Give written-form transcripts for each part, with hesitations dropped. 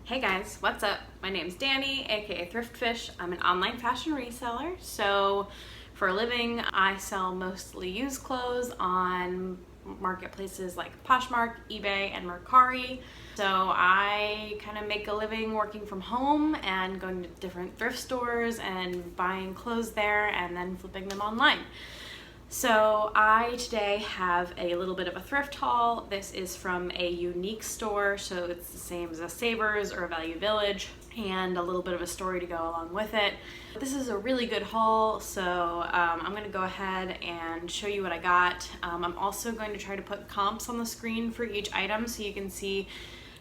Hey guys, what's up? My name's Danny, aka Thrift Fish. I'm an online fashion reseller. So for a living, I sell mostly used clothes on marketplaces like Poshmark, eBay, and Mercari. So I kind of make a living working from home and going to different thrift stores and buying clothes there and then flipping them online. So I today have a little bit of a thrift haul. This is from a unique store, so it's the same as a Savers or a Value Village, and a little bit of a story to go along with it. This is a really good haul, so I'm going to go ahead and show you what I got. I'm also going to try to put comps on the screen for each item so you can see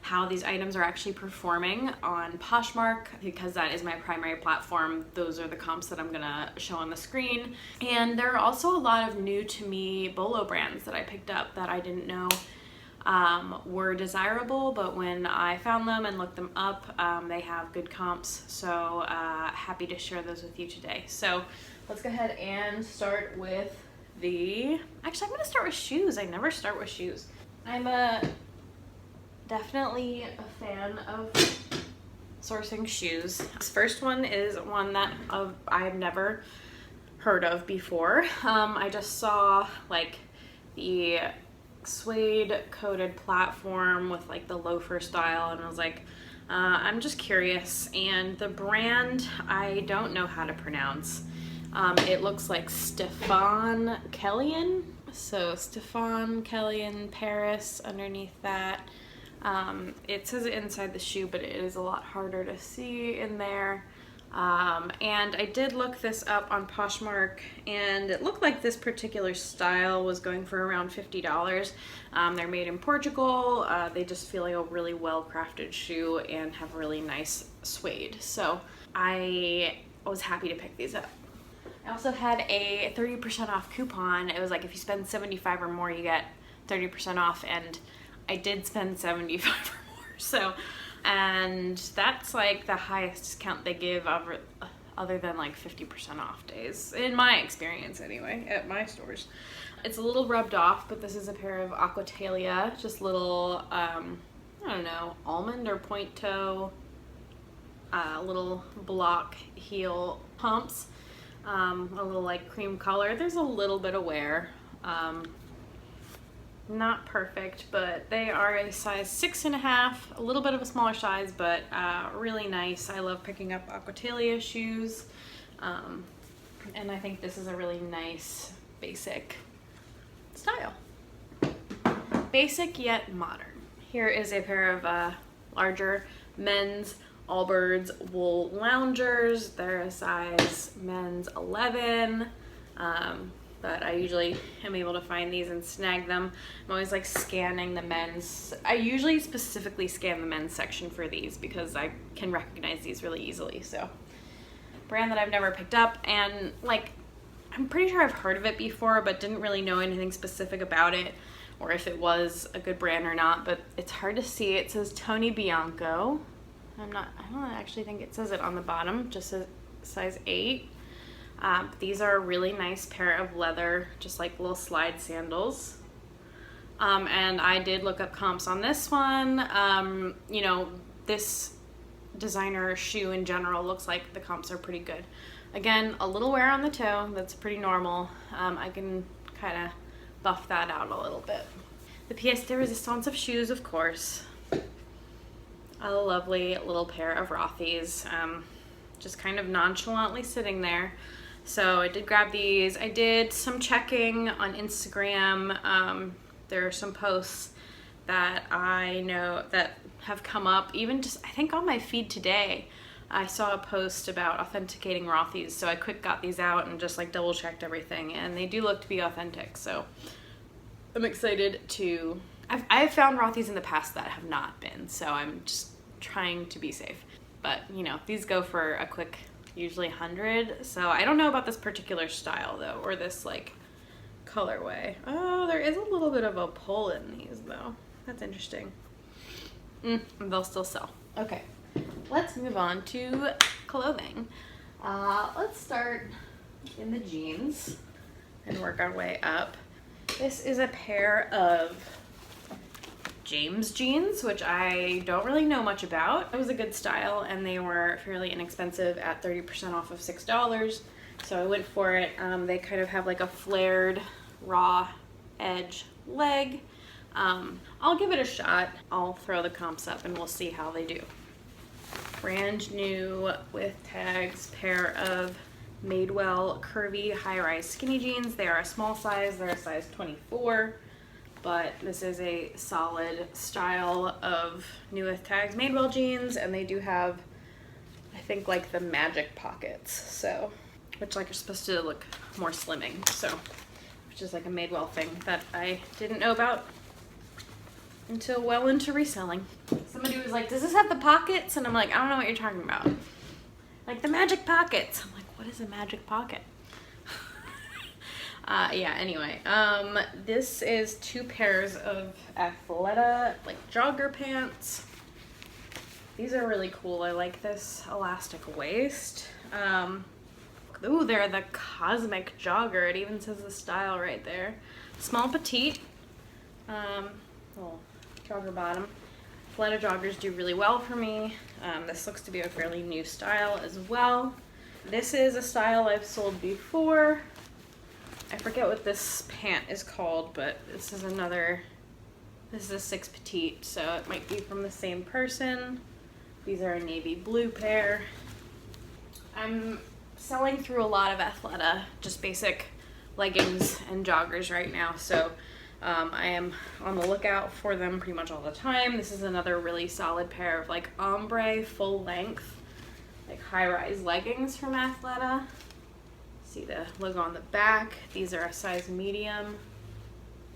how these items are actually performing on Poshmark, because that is my primary platform. Those are the comps that I'm gonna show on the screen. And there are also a lot of new to me BOLO brands that I picked up that I didn't know were desirable, but when I found them and looked them up, they have good comps. So happy to share those with you today. So let's go ahead and start with actually I'm gonna start with shoes. I never start with shoes. I'm definitely a fan of sourcing shoes. This first one is one that I've never heard of before. I just saw like the suede coated platform with like the loafer style, and I was like, I'm just curious. And the brand, I don't know how to pronounce. It looks like Stefan Kellien. So Stefan Kellien Paris underneath that. It says it inside the shoe, but it is a lot harder to see in there. And I did look this up on Poshmark, and it looked like this particular style was going for around $50. They're made in Portugal. They just feel like a really well-crafted shoe and have really nice suede. So I was happy to pick these up. I also had a 30% off coupon. It was like if you spend $75 or more, you get 30% off, and I did spend $75 or more, so, and that's like the highest discount they give other than like 50% off days, in my experience anyway, at my stores. It's a little rubbed off, but this is a pair of Aquatalia, just little, I don't know, almond or point toe, little block heel pumps, a little like cream color. There's a little bit of wear. Not perfect, but they are a size 6.5, a little bit of a smaller size, but really nice. I love picking up Aquatalia shoes, and I think this is a really nice basic style. Basic yet modern. Here is a pair of larger men's Allbirds wool loungers. They're a size men's 11. But I usually am able to find these and snag them. I'm always like scanning the men's. I usually specifically scan the men's section for these because I can recognize these really easily. So, brand that I've never picked up, and like I'm pretty sure I've heard of it before, but didn't really know anything specific about it or if it was a good brand or not. But it's hard to see. It says Tony Bianco. I don't actually think it says it on the bottom. Just says size 8. These are a really nice pair of leather, just like little slide sandals. And I did look up comps on this one. You know, this designer shoe in general looks like the comps are pretty good. Again, a little wear on the toe, that's pretty normal. I can kind of buff that out a little bit. The pièce de résistance of shoes, of course. A lovely little pair of Rothy's, just kind of nonchalantly sitting there. So I did grab these. I did some checking on Instagram. There are some posts that I know that have come up, even just I think on my feed today. I saw a post about authenticating Rothy's, so I quick got these out and just like double checked everything, and they do look to be authentic. So I'm excited to. I've found Rothy's in the past that have not been, so I'm just trying to be safe. But you know, these go for a quick, usually 100. So I don't know about this particular style though, or this like colorway. Oh, there is a little bit of a pull in these though. That's interesting. They'll still sell. Okay, let's move on to clothing. Let's start in the jeans and work our way up. This is a pair of James jeans, which I don't really know much about. It was a good style and they were fairly inexpensive at 30% off of $6. So I went for it. They kind of have like a flared raw edge leg. I'll give it a shot. I'll throw the comps up and we'll see how they do. Brand new with tags pair of Madewell curvy high-rise skinny jeans. They are a small size. They're a size 24, but this is a solid style of new with tags Madewell jeans, and they do have, I think, like the magic pockets, so which like are supposed to look more slimming, so which is like a Madewell thing that I didn't know about until well into reselling. Somebody was like, does this have the pockets? And I'm like, I don't know what you're talking about. Like the magic pockets. I'm like, what is a magic pocket? Yeah, anyway, this is 2 pairs of Athleta, like jogger pants. These are really cool. I like this elastic waist. Ooh, they're the cosmic jogger. It even says the style right there. Small petite, little jogger bottom. Athleta joggers do really well for me. This looks to be a fairly new style as well. This is a style I've sold before. I forget what this pant is called, but this is a 6 petite, so it might be from the same person. These are a navy blue pair. I'm selling through a lot of Athleta, just basic leggings and joggers right now, so I am on the lookout for them pretty much all the time. This is another really solid pair of like ombre full length, like high-rise leggings from Athleta. See the logo on the back. These are a size medium.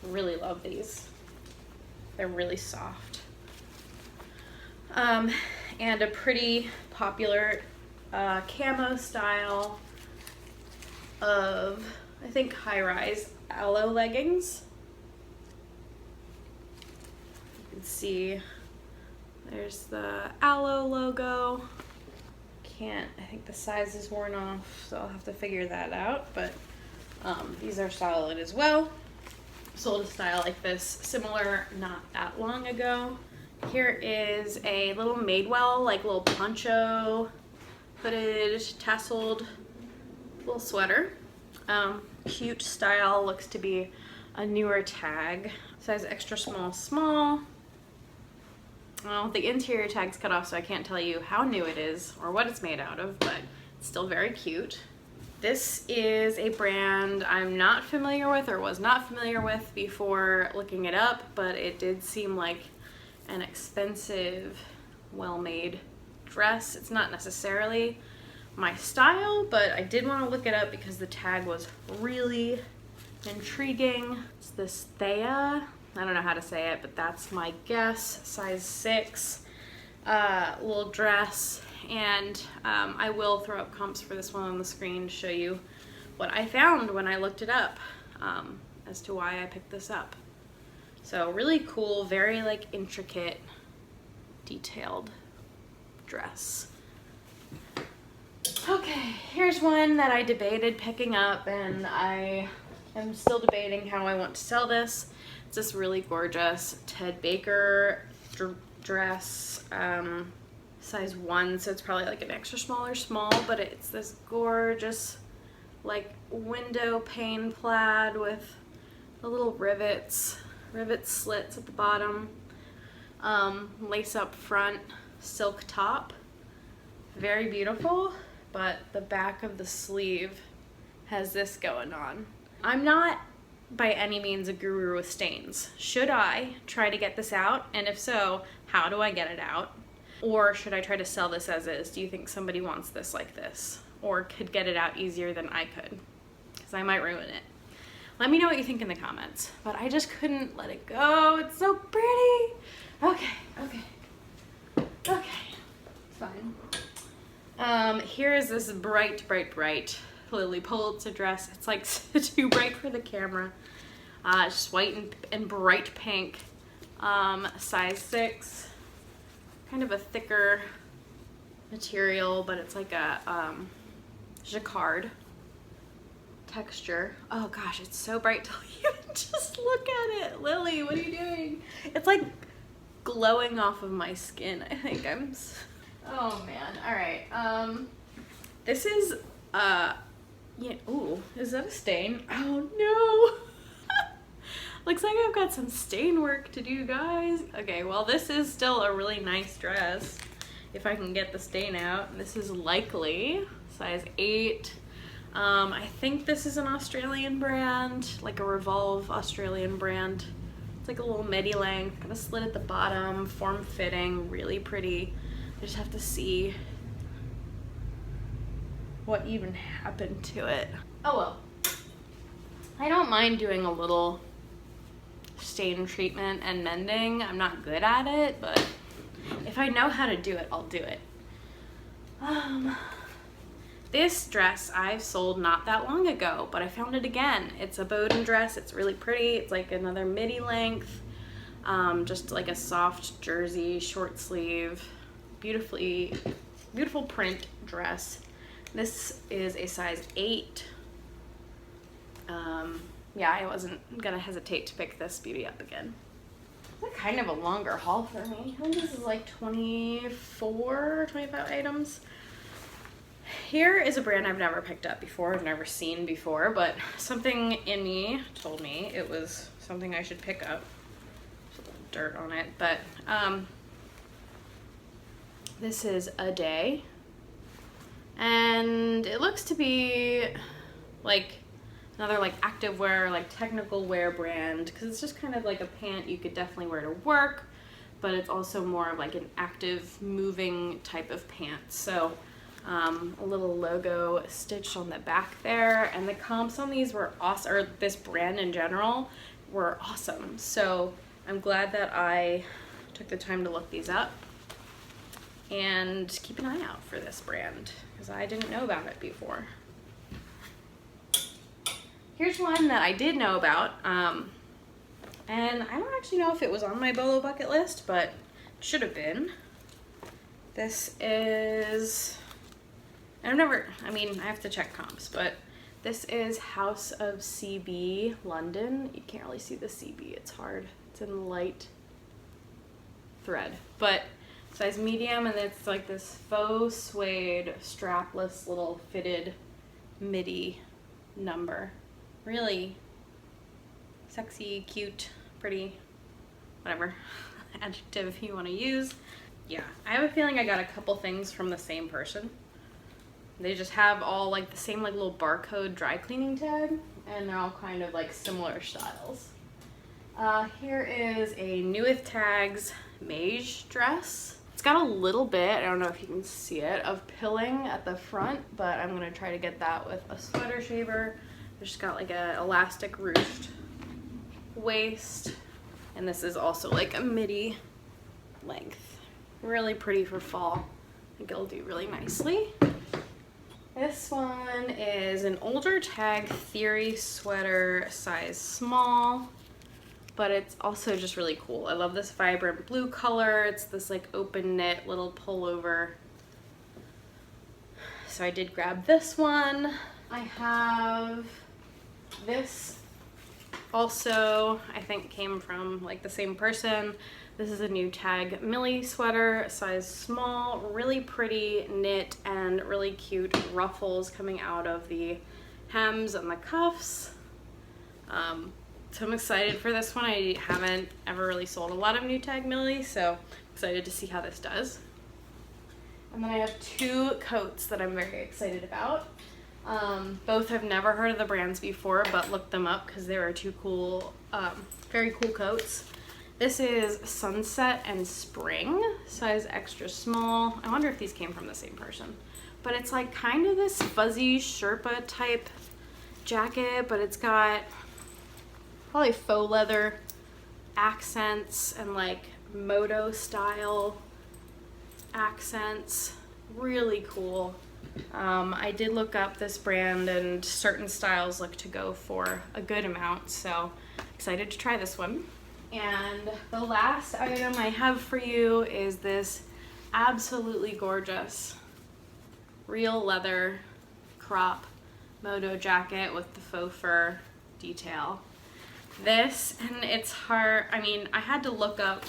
Really love these. They're really soft. And a pretty popular camo style of, I think, high-rise aloe leggings. You can see there's the aloe logo. I think the size is worn off, so I'll have to figure that out, but these are solid as well. Sold a style like this similar not that long ago. Here is a little Madewell, like little poncho hooded tasseled little sweater. Cute style, looks to be a newer tag. Size extra small, small. Well, the interior tag's cut off, so I can't tell you how new it is or what it's made out of, but it's still very cute. This is a brand I'm not familiar with or was not familiar with before looking it up, but it did seem like an expensive, well-made dress. It's not necessarily my style, but I did want to look it up because the tag was really intriguing. It's this Thea. I don't know how to say it, but that's my guess. Size 6, little dress, and I will throw up comps for this one on the screen to show you what I found when I looked it up as to why I picked this up. So really cool, very like intricate, detailed dress. Okay, here's one that I debated picking up, and I am still debating how I want to sell this. It's this really gorgeous Ted Baker dress, size 1, so it's probably like an extra small or small, but it's this gorgeous like window pane plaid with the little rivet slits at the bottom, lace up front, silk top. Very beautiful, but the back of the sleeve has this going on. I'm not by any means a guru with stains. Should I try to get this out? And if so, how do I get it out? Or should I try to sell this as is? Do you think somebody wants this like this? Or could get it out easier than I could? Because I might ruin it. Let me know what you think in the comments. But I just couldn't let it go. It's so pretty. Okay. It's fine. Here is this bright Lily Pulitzer dress. It's like too bright for the camera. Just white and bright pink. Size 6. Kind of a thicker material, but it's like a jacquard texture. Oh gosh, it's so bright to even just look at it. Lily, what are you doing? It's like glowing off of my skin. I think oh man. All right. This is, yeah, ooh, is that a stain? Oh no. Looks like I've got some stain work to do, guys. Okay, well, this is still a really nice dress if I can get the stain out. This is likely size 8. I think this is an Australian brand, like a Revolve Australian brand. It's like a little midi length, got a slit at the bottom, form fitting, really pretty. I just have to see what even happened to it. Oh well. I don't mind doing a little stain treatment and mending. I'm not good at it, but if I know how to do it, I'll do it. This dress I've sold not that long ago, but I found it again. It's a Bowden dress. It's really pretty. It's like another midi length, just like a soft jersey, short sleeve, beautiful print dress. This is a size 8. Yeah, I wasn't gonna hesitate to pick this beauty up again. It's kind of a longer haul for me. I think this is like 24, 25 items. Here is a brand I've never picked up before, I've never seen before, but something in me told me it was something I should pick up. There's a little dirt on it, but this is A Day. And it looks to be like another like activewear, like technical wear brand, because it's just kind of like a pant you could definitely wear to work, but it's also more of like an active moving type of pant. So a little logo stitched on the back there, and the comps on these were awesome, or this brand in general were awesome. So I'm glad that I took the time to look these up and keep an eye out for this brand because I didn't know about it before. Here's one that I did know about, and I don't actually know if it was on my BOLO bucket list, but it should have been. This is, I have to check comps, but this is House of CB London. You can't really see the CB, it's hard. It's in light thread, but size medium, and it's like this faux suede strapless little fitted midi number. Really sexy, cute, pretty, whatever adjective you want to use. Yeah, I have a feeling I got a couple things from the same person. They just have all like the same like little barcode dry cleaning tag, and they're all kind of like similar styles. Here is a New With Tags beige dress. It's got a little bit, I don't know if you can see it, of pilling at the front, but I'm gonna try to get that with a sweater shaver. It's just got like a elastic ruched waist, and this is also like a midi length. Really pretty for fall. I think it'll do really nicely. This one is an older tag Theory sweater, size small, but it's also just really cool. I love this vibrant blue color. It's this like open knit little pullover. So I did grab this one. I have this also, I think came from like the same person. This is a new tag Millie sweater, size small, really pretty knit and really cute ruffles coming out of the hems and the cuffs. So I'm excited for this one. I haven't ever really sold a lot of new tag Millie, so excited to see how this does. And then I have 2 coats that I'm very excited about. Both I've never heard of the brands before, but looked them up because they were 2 cool, very cool coats. This is Sunset and Spring, size extra small. I wonder if these came from the same person. But it's like kind of this fuzzy Sherpa type jacket, but it's got probably faux leather accents and like moto style accents. Really cool. I did look up this brand, and certain styles look to go for a good amount, so excited to try this one. And the last item I have for you is this absolutely gorgeous real leather crop moto jacket with the faux fur detail. This, and it's hard, I mean, I had to look up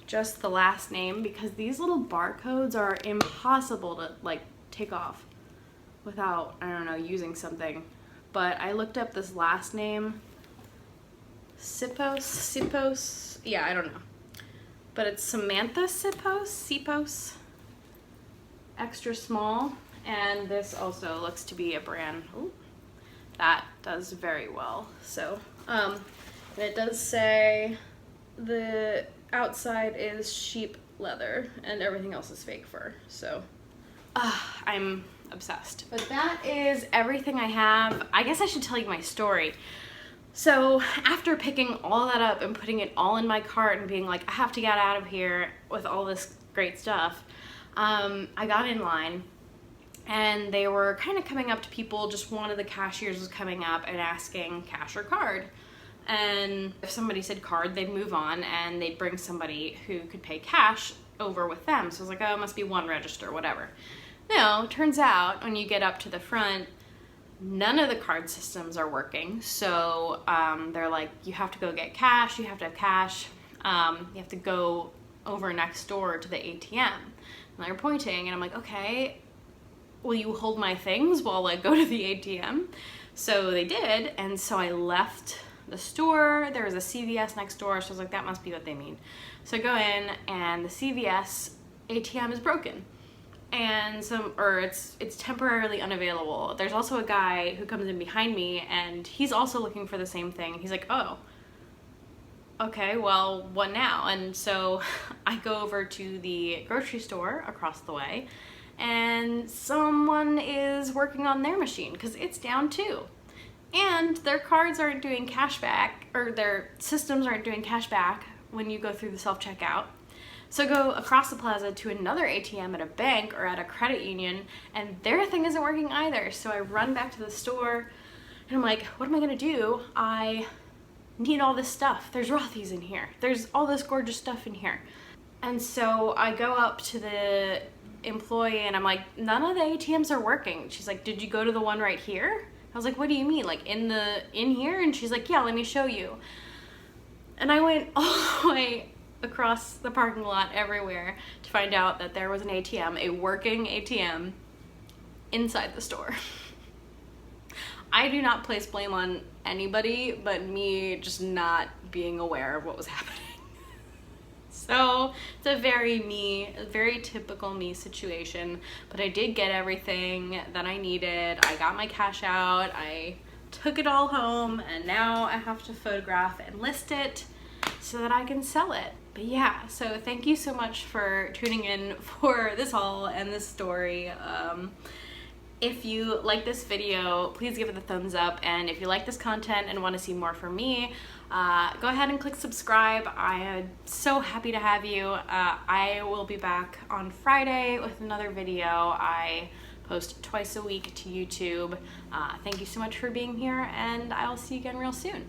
just the last name because these little barcodes are impossible to like take off without, I don't know, using something. But I looked up this last name, Sipos, yeah, I don't know. But it's Samantha Sipos, extra small. And this also looks to be a brand that does very well. So, and it does say the outside is sheep leather and everything else is fake fur. So, I'm obsessed. But that is everything I have. I guess I should tell you my story. So after picking all that up and putting it all in my cart and being like, I have to get out of here with all this great stuff, I got in line. And they were kind of coming up to people, just one of the cashiers was coming up and asking cash or card. And if somebody said card, they'd move on and they'd bring somebody who could pay cash over with them. So I was like, oh, it must be one register, whatever. No, turns out when you get up to the front, none of the card systems are working. So they're like, you have to go get cash, you have to have cash, you have to go over next door to the ATM. And they're pointing and I'm like, okay, will you hold my things while I go to the ATM? So they did, and so I left the store. There was a CVS next door, so I was like, that must be what they mean. So I go in, and the CVS ATM is broken. And it's temporarily unavailable. There's also a guy who comes in behind me, and he's also looking for the same thing. He's like, oh, okay, well, what now? And so I go over to the grocery store across the way, and someone is working on their machine because it's down too. And their cards aren't doing cash back, or their systems aren't doing cash back when you go through the self-checkout. So I go across the plaza to another ATM at a bank or at a credit union, and their thing isn't working either. So I run back to the store, and I'm like, what am I gonna do? I need all this stuff. There's Rothy's in here. There's all this gorgeous stuff in here. And so I go up to the employee and I'm like, none of the ATMs are working. She's like, did you go to the one right here? I was like, what do you mean? Like in here? And she's like, yeah, let me show you. And I went all the way across the parking lot everywhere to find out that there was an ATM, a working ATM inside the store. I do not place blame on anybody but me just not being aware of what was happening. So it's a very typical me situation, but I did get everything that I needed. I got my cash out, I took it all home, and now I have to photograph and list it so that I can sell it. But yeah, so thank you so much for tuning in for this haul and this story. If you like this video, please give it a thumbs up, and if you like this content and want to see more from me, go ahead and click subscribe. I am so happy to have you. I will be back on Friday with another video. I post twice a week to YouTube. Thank you so much for being here, and I'll see you again real soon.